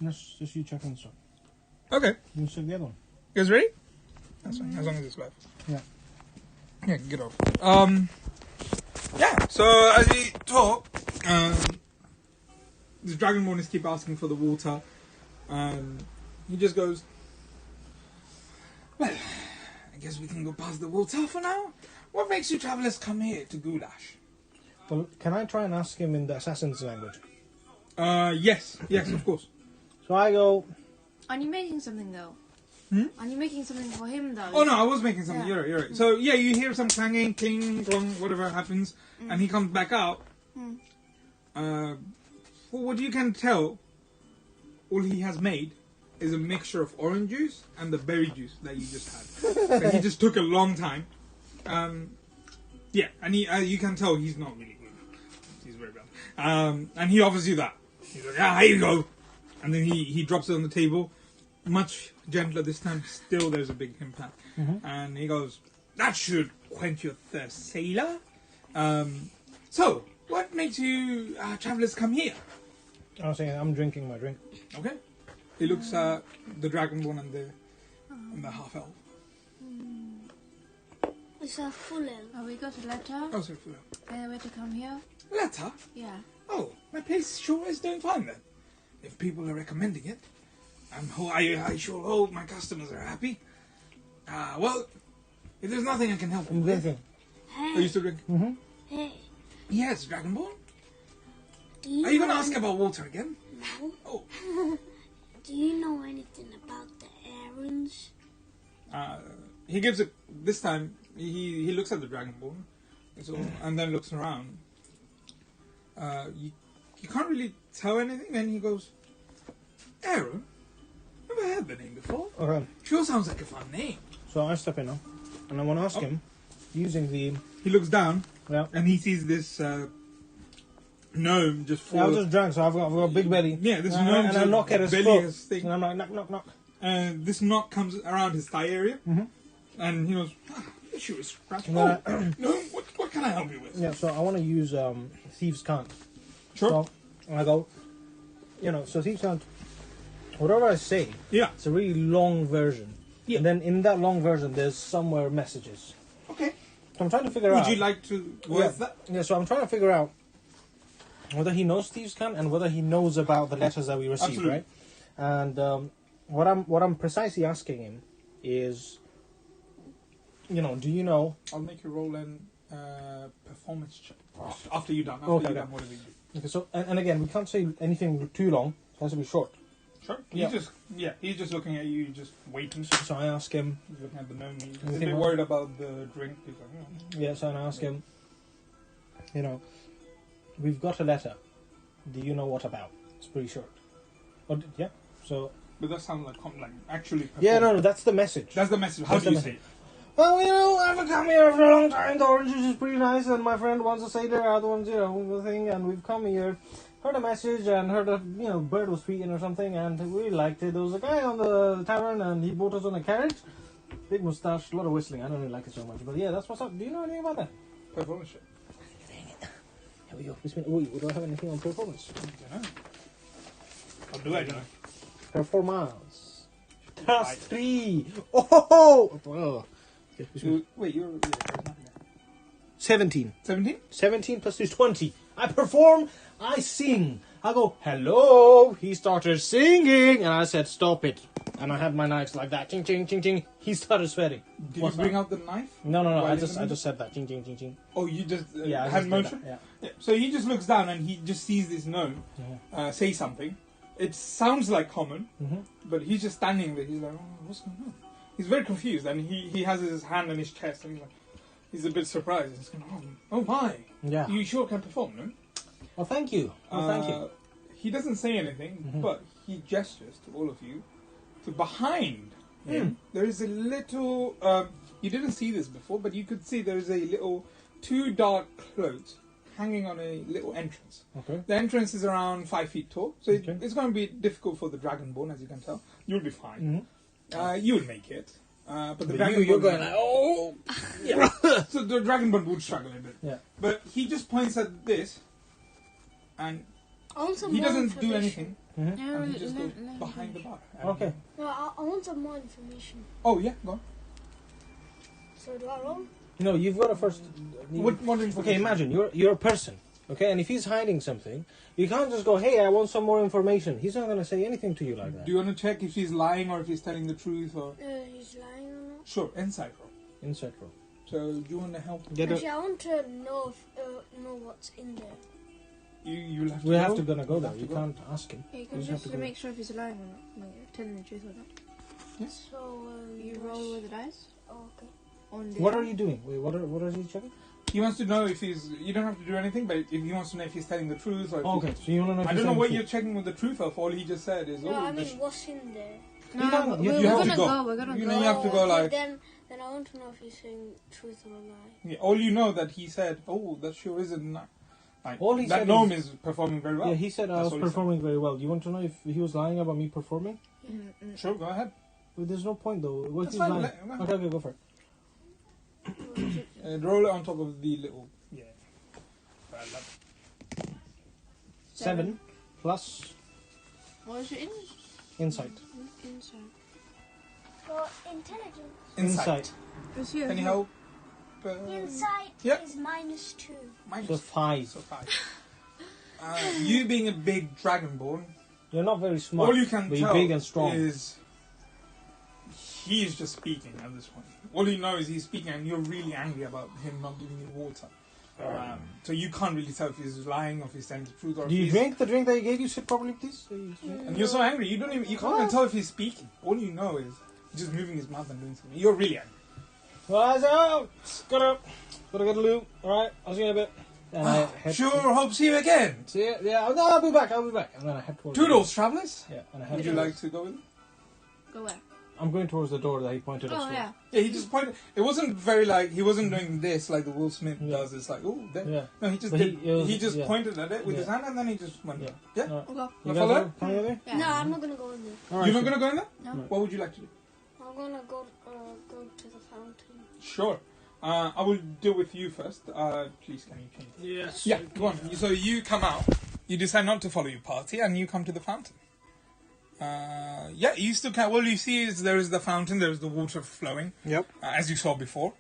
Just you checking this one. Okay. You check the other one. You guys ready? That's fine, as long as it's live. Yeah. Yeah, get off. Yeah, so as we talk, the Dragonborn is keep asking for the water. He just goes, well, I guess we can go past the water for now. What makes you travelers come here to Goulash? Well, can I try and ask him in the assassin's language? Yes, of course. So I go... Aren't you making something though? Aren't you making something for him though? Oh no, I was making something. Yeah. You're right. So yeah, you hear some clanging, cling, clong, whatever happens, and he comes back out. Well, what you can tell, all he has made is a mixture of orange juice and the berry juice that you just had. But he just took a long time. Yeah, and he, you can tell he's not really good. He's very bad. And he offers you that. He's like, here you go. And then he drops it on the table. Much gentler this time. Still, there's a big impact. And he goes, that should quench your thirst, sailor. So, what makes you travelers come here? I was saying I'm drinking my drink. Okay. He looks at the Dragonborn and the half-elf. It's a full elf. Oh, we got a letter. Oh, sorry, full Where to come here? letter? Yeah. Oh, my place sure is doing fine then. If people are recommending it, I sure hope my customers are happy. Well, if there's nothing I can help you I'm with... drinking. Are you still drinking? Hey, Yes, Dragonborn. do you Are you going to know ask any- about water again? No. Oh. Do you know anything about the errands? He gives it... This time, he looks at the Dragonborn and then looks around. You can't really tell anything. Then he goes, Aaron? Never heard the name before. Okay. Sure sounds like a fun name. So I step in now. And I want to ask him, using the... He looks down Yeah. and he sees this gnome just Yeah, I was fall. just drunk, so I've got a big belly. Yeah, this and gnome I just knock at his belly throat. has thing. And I'm like, knock, knock, knock. And this knot comes around his thigh area. And he goes, you sure is scratch. Yeah. Oh, no, what can I help you with? Yeah, so I want to use Thieves' Cant. Sure. So I go, so Thieves' Cant, whatever I say, Yeah. it's a really long version. Yeah. And then in that long version, there's somewhere messages. Okay. So I'm trying to figure out... Would you like to... What's that? Yeah, so I'm trying to figure out whether he knows Thieves' Cant and whether he knows about the letters that we received, Absolutely. right? And what I'm precisely asking him is, do you know... I'll make you roll an performance check. After you're done. Okay, After you're okay. done, what do we do? Okay, so, and again, we can't say anything too long. It has to be short. Sure. Yeah. He's just looking at you, just waiting. So I ask him... He's looking at the gnome. He's a Anything bit else? worried about the drink. He's like, Yeah, so I ask him, we've got a letter. Do you know what about? It's pretty short. Yeah, so... But that sounds like actually. Yeah, no, that's the message. That's the message. How That's do the you say message. it? Well, I've come here for a long time. The orange juice is pretty nice, and my friend wants to say the other ones, the thing, and we've come here, heard a message, and heard a, bird was tweeting or something, and we really liked it. There was a guy on the tavern, and he brought us on a carriage. Big moustache, a lot of whistling. I don't really like it so much, but yeah, that's what's up. Do you know anything about that? Performance check. Here we go. Wait, do I have anything on performance? I don't know. I'll do it, you know. Performance. Plus 3. Oh! Wait, you're... Yeah, there's nothing there. 17. 17? 17 plus 2 is 20. I perform, I sing. I go, hello. He started singing, and I said, stop it. And I had my knives like that. Ching, ching, ching, ching. He started sweating. Did What's you bring that? out the knife? No. While I in just the middle? said that. Ching, ching, ching, ching. Oh, you just Yeah, I hand just did motion? that, Yeah. So he just looks down and he just sees this gnome say something. It sounds like common, but he's just standing there. He's like, oh, what's going on? He's very confused, and he has his hand on his chest, and he's a bit surprised. He's going, oh my! Yeah. You sure can perform, no? Well, thank you. Thank you. He doesn't say anything, but he gestures to all of you. To behind him, there is a little. You didn't see this before, but you could see there is a little 2 dark clothes hanging on a little entrance. Okay. The entrance is around 5 feet tall, so Okay. it's going to be difficult for the Dragonborn, as you can tell. You'll be fine. You'll make it. But the Dragonborn... You're going like, oh! Yeah. So the Dragonborn would struggle a bit. Yeah. But he just points at this, and... I want some he more doesn't do information. anything. No, And he just goes let him behind the finish. bar. Okay. No, I want some more information. Oh yeah, go on. So do I roll? No, you've got to first. What information? Okay, imagine you're a person. Okay, and if he's hiding something, you can't just go, "Hey, I want some more information." He's not going to say anything to you like that. Do you want to check if he's lying or if he's telling the truth or? He's lying or not? Sure, insight roll. Inside roll. So do you want to help? Get Actually, it. I want to know what's in there. You'll have to. We have go. to gonna go You'll there. have You to go. can't ask him. Yeah, you You can just have just to go. make sure if he's lying or not, like telling the truth or not. So You roll with the dice. Oh, okay. On the What are you doing? Wait, what are you checking? He wants to know if he's. You don't have to do anything, but if he wants to know if he's telling the truth or. If Okay, so you want to know if I he's don't know telling what the you're truth. checking with the truth of. All he just said is. No, I this- mean, what's in there? No, You don't- we're, you we're have to gonna go. go. We're gonna You go. know, you have to go okay, like. Then I want to know if he's saying truth or a lie. Yeah, all you know that he said. Oh, that sure isn't. Like, All he that said gnome is- is performing very well. Yeah, he said I That's was all he said. performing very well. You want to know if he was lying about me performing? Sure, go ahead. Well, there's no point though. What That's if he's fine, lying? let- Okay, go for it. Roll it on top of the little. Yeah. 7 plus What is it insight. inside? For intelligence. Insight. It's here. Can you help? Insight yeah. is -2. So 5. So 5. You being a big dragonborn, You're not very smart. all you can but you're tell big and strong. is he is just speaking at this point. All you know is he's speaking, and you're really angry about him not giving you water. So you can't really tell if he's lying or if he's telling the truth or Do if you he's. drink the drink that he gave you? Sit properly, please. And you're so angry, you don't even. You can't even tell if he's speaking. All you know is he's just moving his mouth and doing something. You're really angry. Well, I said, oh, gotta get a loot. All right, I'll see you in a bit. And I head. Sure, hope see you again. See ya. Yeah, no, I'll be back. And then I head towards. Toodles, travellers. Yeah, and I head. Would you like to go with him? Go where? I'm going towards the door that he pointed us Oh to. yeah. Yeah, he just pointed. It wasn't very like he wasn't doing this like the Will Smith Yeah. does. It's like oh, there. Yeah. No, he just But did. it was- He just yeah. pointed at it with his Yeah. hand and then he just went. Yeah. Yeah. All right. We'll go. You You guys follow? are coming with me? Yeah. No, I'm not gonna go in there. All right, You're not sure. gonna go in there. No. What would you like to do? I'm gonna go to the fountain. Sure. I will deal with you first. Please, can you change? Yes. Yeah, go on. So you come out. You decide not to follow your party, and you come to the fountain. Yeah, you still can. Well, you see, there is the fountain. There is the water flowing, Yep. as you saw before.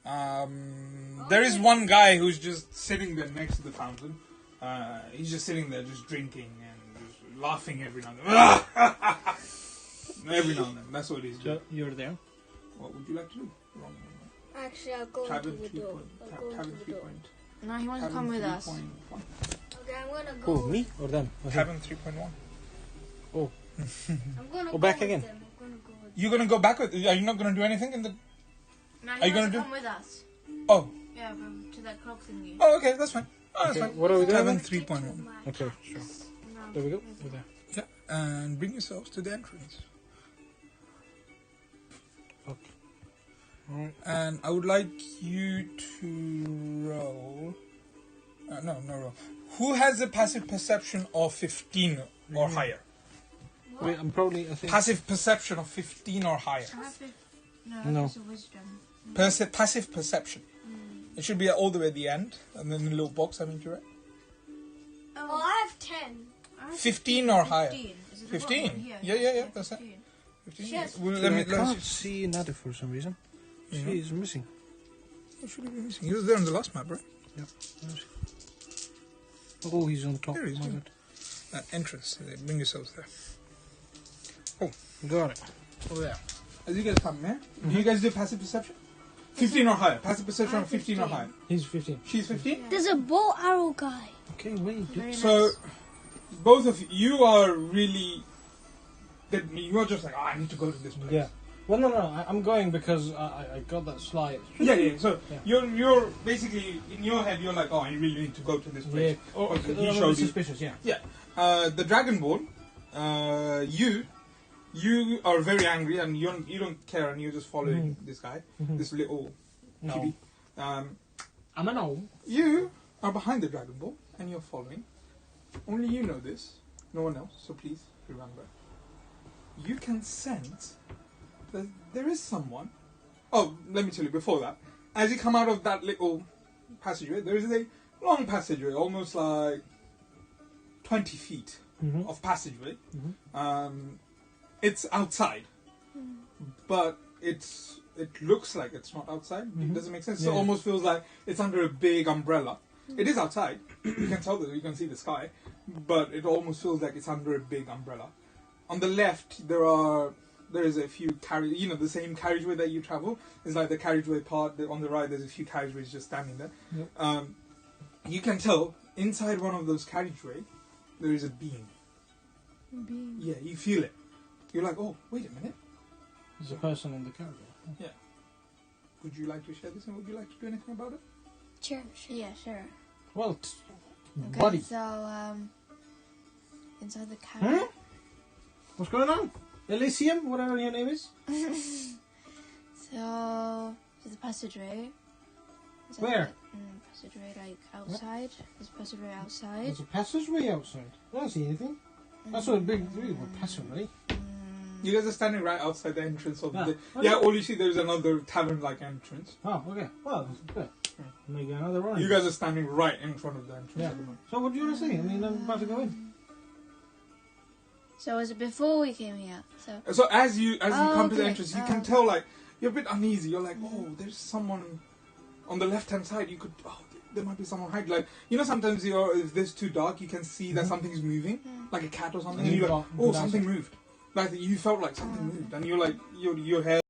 There is one guy who's just sitting there next to the fountain. He's just sitting there, just drinking and just laughing every now and then. Every now and then. That's what he's doing. So you're there. What would you like to do? Wrong. Actually, I'll go into Tavern the 3 door. point. I'll go Tavern into 3 the door. point. No, he wants to come with us. 3.1. Okay, I'm gonna go. Who, me or them? Okay. Tavern 3.1. I'm gonna Go go back with again. them. I'm gonna go with You're gonna go back with? Are you not gonna do anything in the? No, Are he you wants gonna to do- come with us. Oh, Yeah, to that clock thingy. oh, okay, that's fine. Oh, that's Okay, fine. what are we doing Tavern then? 3.1. my Okay, sure. No. There we go. We're there. Yeah, and bring yourselves to the entrance. Okay. Alright. And I would like you to roll. No roll. Who has a passive perception of 15 or higher? Wait, I'm probably. I think. Passive perception of 15 or higher. I have No. it's a wisdom. Passive perception. It should be all the way at the end, and then the little box. I mean, you're right. Oh, I have 10. I have 15 or higher. 15. Is it the 15? bottom here? Yeah, that's it. 15. 15. Yes. Well, I let me can't see Nadia for some reason. Yeah. She's missing. What should he be missing? He was there on the last map, right? Oh, he's on top. There he is, My yeah. God. Entrance. Bring yourselves there. Got it. Oh yeah. As you guys come, yeah? Do you guys do passive perception? 15 or higher. Passive perception I'm of 15 or 15. higher. He's 15. She's 15? There's a bow arrow guy. Okay, wait. Very So, nice. both of you are really... You're just like, I need to go to this place. Yeah. Well, no. I'm going because I got that slide. Yeah. So, Yeah. you're basically, in your head, you're like, oh, I really need to go to this Yeah. place. Oh, Okay, okay. he No, showed it's you. suspicious. Yeah. Yeah. The Dragonborn, you are very angry and you don't care and you're just following this guy, this little No. chibi. I'm a gnome. You are behind the Dragonborn and you're following. Only you know this, no one else, so please remember. You can sense that there is someone. Oh, let me tell you before that. As you come out of that little passageway, there is a long passageway, almost like 20 feet Mhm. of passageway. Mhm. It's outside, but it looks like it's not outside. Mhm. It doesn't make sense. Yeah. So it almost feels like it's under a big umbrella. It is outside. You can tell that you can see the sky, but it almost feels like it's under a big umbrella. On the left, there is a few the same carriageway that you travel. It's like the carriageway part. On the right, there's a few carriageways just standing there. Yep. You can tell inside one of those carriageway there is a beam. Being. Yeah, you feel it. You're like, oh, wait a minute. There's a person in the carriage. Would you like to share this, and would you like to do anything about it? Sure. Yeah, sure. Well, Okay, buddy, so inside the carriage. what's going on? Elysium, whatever your name is. So there's a passageway. Is that Where? it? Passageway like outside. There's a passageway outside. There's a passageway outside. I don't see anything. That's what a big passageway. You guys are standing right outside the entrance of the... Ah, Yeah, all you see there's another tavern-like entrance. Oh, okay. Well, that's good. Maybe another one. You guys are standing right in front of the entrance. Yeah. So what do you want to say? I mean, I'm about to go in. So was it before we came here? So So as you come to the okay. entrance, you can tell, like, you're a bit uneasy. You're like, oh, there's someone on the left-hand side. You could... Oh, there might be someone hiding. Like, sometimes if there's too dark, you can see that something's moving. Like a cat or something. And you're like, oh, something moved. Like, you felt like something moved. And you're like, your head...